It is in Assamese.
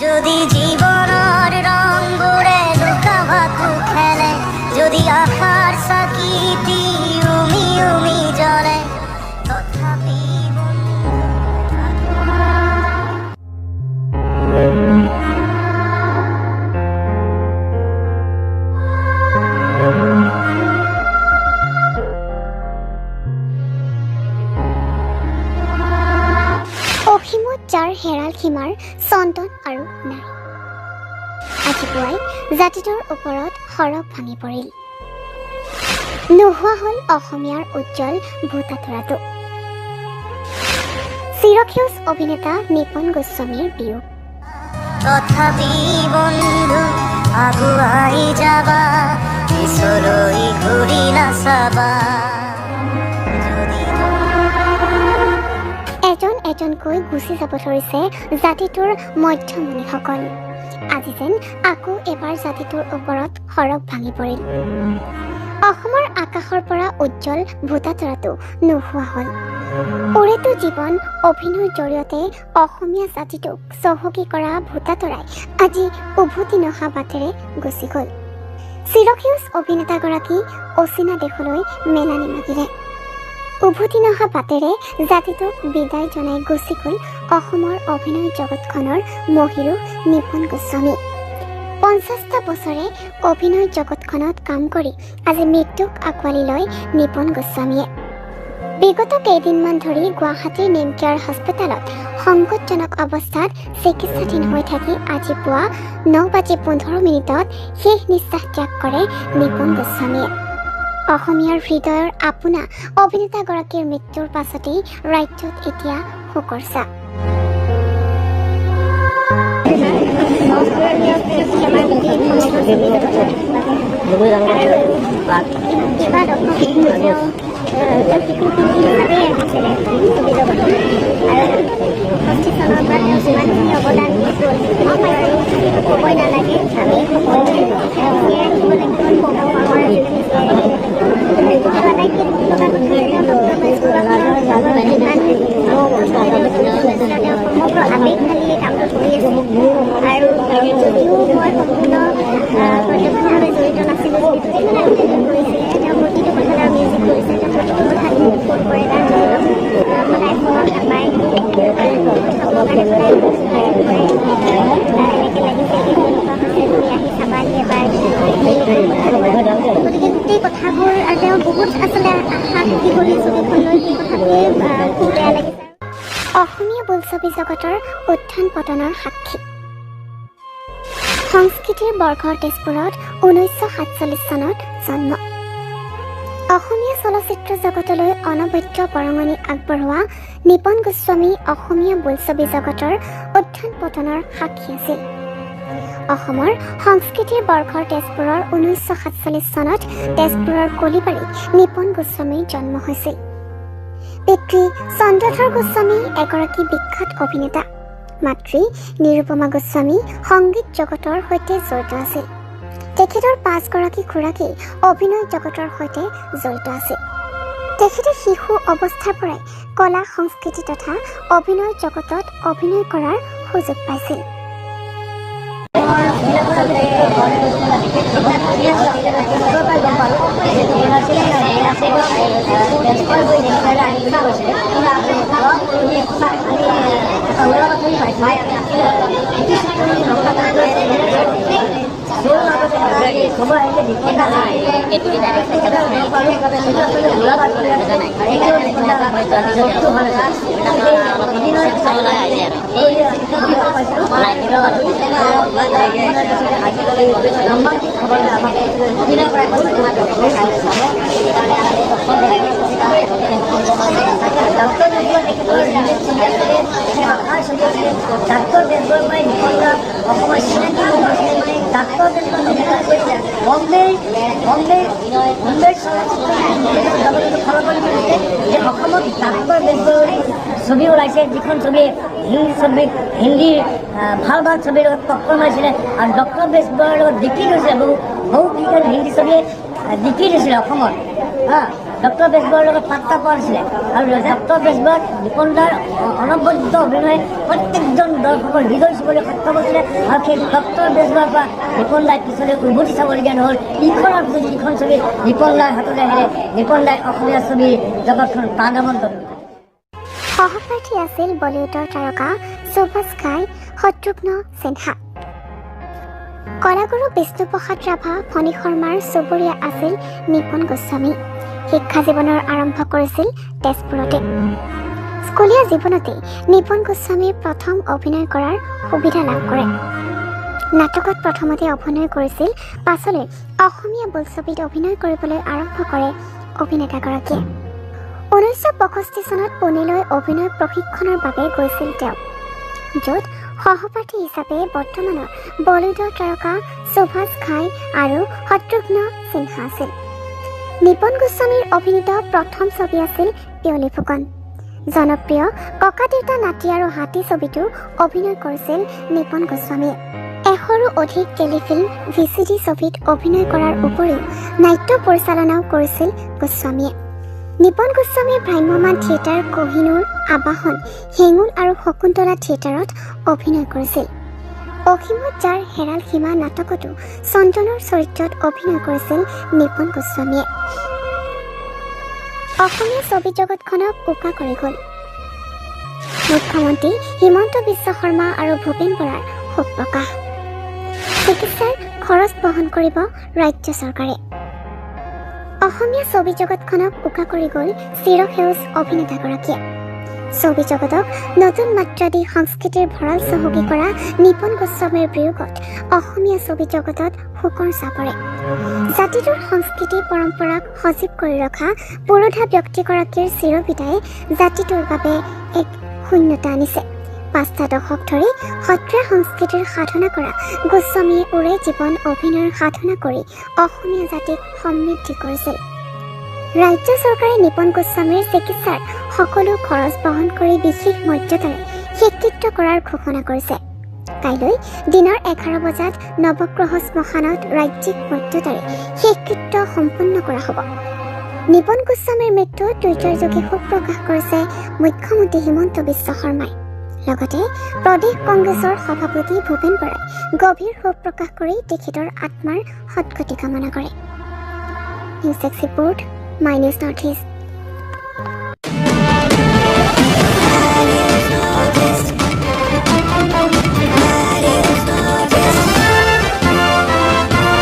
যদি জীবনৰ ৰংবোৰে লুকাভাকু খেলে, যদি আশাৰ চাকিটি উমি উমি জ্বলে, তথাপি অসীমত যাৰ হেৰাল সীমাৰ চন্দন আৰু নাই। আজি পুৱাই জাতিটোৰ ওপৰত সৰগ ভাঙি পৰিল। নোহোৱা হ'ল অসমীয়াৰ উজ্জ্বল ভূতাতৰাটো। চিৰসেউজ অভিনেতা নিপন গোস্বামীৰ বিয়োগ। তথাপি বন্ধু আগুৱাই যাবা, পিছলৈ ঘূৰি নাচাবা। এজন এজনকৈ গুচি যাব ধৰিছে জাতিটোৰ মধ্যমণিসকল। আজি যেন আকৌ এবাৰ জাতিটোৰ ওপৰত সৰগ ভাঙি পৰিল। অসমৰ আকাশৰ পৰা উজ্জ্বল ভূতাতৰাটো নোহোৱা হ'ল। ওৰেতো জীৱন অভিনয়ৰ জৰিয়তে অসমীয়া জাতিটোক চহকী কৰা ভূতাতৰাই আজি উভতি নহা বাটেৰে গুচি গ'ল। চিৰসেউজ অভিনেতাগৰাকী অচিনা দেশলৈ মেলানি মাগিলে। উভতি নহা বাটেৰে জাতিটোক বিদায় জনাই গুচি গ'ল অসমৰ অভিনয় জগতখনৰ মহিৰু নিপন গোস্বামী। 50টা বছৰে অভিনয় জগতখনত কাম কৰি আজি মৃত্যুক আঁকোৱালি লয় নিপন গোস্বামীয়ে। বিগত কেইদিনমান ধৰি গুৱাহাটীৰ নেমকেয়াৰ হাস্পতালত সংকটজনক অৱস্থাত চিকিৎসাধীন হৈ থাকি আজি পুৱা 9:15 শেষ নিশ্বাস ত্যাগ কৰে নিপন গোস্বামীয়ে। অসমীয়াৰ হৃদয়ৰ আপোনা অভিনেতাগৰাকীৰ মৃত্যুৰ পাছতেই ৰাজ্যত এতিয়া শোকৰ ছাঁ। আৰু যদিও মই সম্পূৰ্ণ প্ৰত্যক্ষভাৱে জড়িত নাছিলোঁ, তেওঁ প্ৰতিটো কথাত মিউজিক কৰিছে, তেওঁ প্ৰতিটো কথাত কোট কৰে, গান সদায় মনত নাপায়, এনেকৈ লাগিছে তুমি আহি চাবাহি এবাৰ। গতিকে গোটেই কথাবোৰ তেওঁ বহুত আচলতে আশা সুখী কৰি ছবিখনলৈ, সেই কথাটোৱে খুব বেয়া লাগিছে। অসমীয়া বোলছবি জগতৰ উত্থান পতনৰ সাক্ষী। সংস্কৃতিৰ বৰ্ষৰ তেজপুৰত 1947 চনত জন্ম। অসমীয়া চলচ্চিত্ৰ জগতলৈ অনবদ্য বৰঙণি আগবঢ়োৱা নিপন গোস্বামী অসমীয়া বোলছবি জগতৰ উত্থান পতনৰ সাক্ষী আছিল। অসমৰ সংস্কৃতিৰ বৰ্ষৰ তেজপুৰৰ 1947 চনত তেজপুৰৰ কলিবাৰীত নিপন গোস্বামীৰ জন্ম হৈছিল। পিতৃ চন্দ্ৰধৰ গোস্বামী এগৰাকী বিখ্যাত অভিনেতা। মাতৃ নিৰুপমা গোস্বামী সংগীত জগতৰ সৈতে জড়িত আছিল। তেখেতৰ 5গৰাকী খুৰাকী অভিনয় জগতৰ সৈতে জড়িত আছিল। তেখেতে শিশু অৱস্থাৰ পৰাই কলা সংস্কৃতি তথা অভিনয় জগতত অভিনয় কৰাৰ সুযোগ পাইছিল। ছবি ওলাইছে, যিখন ছবি হিন্দীৰ ভাল ভাল ছবিৰ লগত টক্কৰ মাৰিছিলে আৰু ডক্টৰ বেজবৰুৱাৰ লগত জিকি গৈছিলে। বহুকেইখন হিন্দী ছবিয়ে জিকি দিছিলে অসমত। ডক্টৰ বেজবৰুৱাৰ লগত পাত্তা পোৱা নাছিলে আৰু ডক্টৰ বেজবৰুৱাক নিপন দাৰ অনবদ্য অভিনয়ে প্ৰত্যেকজন দৰ্শকৰ হৃদয় চুবলৈ সক্ষম হৈছিলে আৰু সেই ডক্টৰ বেজবৰুৱাৰ পৰা নিপন দাই পিছলৈ উভতি চাবলগীয়া নহ'ল ইখনৰ পিছত ইখন ছবি নিপন দাৰ হাতলৈ আহিলে নিপন দাই অসমীয়া ছবিৰ জগতখন প্ৰাণৱন্ত সহপাঠী আছিল বলিউডৰ তাৰকা সুভাষ ঘাই শত্ৰুঘ্ন সিনহা কলাগুৰু বিষ্ণুপ্ৰসাদ ৰাভা ফণী শৰ্মাৰ চুবুৰীয়া আছিল নিপন গোস্বামী শিক্ষা জীৱনৰ আৰম্ভ কৰিছিল তেজপুৰতে স্কুলীয়া জীৱনতে নিপন গোস্বামীৰ প্ৰথম অভিনয় কৰাৰ সুবিধা লাভ কৰে নাটকত প্ৰথমতে অভিনয় কৰিছিল পাছলৈ অসমীয়া বোলছবিত অভিনয় কৰিবলৈ আৰম্ভ কৰে অভিনেতাগৰাকীয়ে 1965 চনত পুনেলৈ অভিনয় প্ৰশিক্ষণৰ বাবে গৈছিল তেওঁ য'ত সহপাঠী হিচাপে বৰ্তমানৰ বলিউডৰ তাৰকা সুভাষ ঘাই আৰু শত্ৰুঘ্ন সিনহা আছিল নিপন গোস্বামীৰ অভিনীত প্ৰথম ছবি আছিল পিয়লি ফুকন জনপ্ৰিয় ককা দেউতা নাতি আৰু হাতী ছবিতো অভিনয় কৰিছিল নিপন গোস্বামীয়ে 100ৰো অধিক টেলিফিল্ম VCD ছবিত অভিনয় কৰাৰ উপৰিও নাট্য পৰিচালনাও কৰিছিল গোস্বামীয়ে নিপন গোস্বামীৰ ভ্ৰাম্যমান থিয়েটাৰ কোহিনুৰ আবাহন হেঙুল আৰু শকুন্তলা থিয়েটাৰত অভিনয় কৰিছিল অসীমত যাৰ হেৰাল সীমা নাটকতো চন্দনৰ চৰিত্ৰত অভিনয় কৰিছিল নিপন গোস্বামীয়ে অসমীয়া ছবি জগতখনক উকা কৰি গ'ল মুখ্যমন্ত্ৰী হিমন্ত বিশ্ব শৰ্মা আৰু ভূপেন বৰাৰ শোক প্ৰকাশ চিকিৎসাৰ খৰচ বহন কৰিব ৰাজ্য চৰকাৰে অসমীয়া ছবি জগতখনক উকা কৰি গ'ল চিৰসেউজ অভিনেতাগৰাকীয়ে ছবি জগতক নতুন মাত্ৰা দি সংস্কৃতিৰ ভঁৰাল চহকী কৰা নিপন গোস্বামীৰ বিয়োগত অসমীয়া ছবি জগতত শোকৰ ছাঁ পৰে জাতিটোৰ সংস্কৃতি পৰম্পৰাক সজীৱ কৰি ৰখা পুৰোধা ব্যক্তিগৰাকীৰ চিৰবিদায়ে জাতিটোৰ বাবে এক শূন্যতা আনিছে 5টা দশক ধৰি সত্ৰীয়া সংস্কৃতিৰ সাধনা কৰা গোস্বামীয়ে ওৰে জীৱন অভিনয়ৰ সাধনা কৰি অসমীয়া জাতিক সমৃদ্ধি কৰিছিল ৰাজ্য চৰকাৰে নিপন গোস্বামীৰ চিকিৎসাৰ সকলো খৰচ বহন কৰি বিশেষ মৰ্যাদাৰে স্বীকৃত কৰাৰ ঘোষণা কৰিছে কাইলৈ দিনৰ 11 বজাত নৱগ্ৰহ শ্মশানত ৰাজ্যিক মৰ্যাদাৰে স্বীকৃত সম্পন্ন কৰা হ'ব নিপন গোস্বামীৰ মৃত্যুত টুইটাৰযোগে শোক প্ৰকাশ কৰিছে মুখ্যমন্ত্ৰী হিমন্ত বিশ্ব শৰ্মাই লগতে প্ৰদেশ কংগ্ৰেছৰ সভাপতি ভূপেন বৰাই গভীৰ শোক প্ৰকাশ কৰি তেখেতৰ আত্মাৰ সদ্গতি কামনা কৰে news report my news north east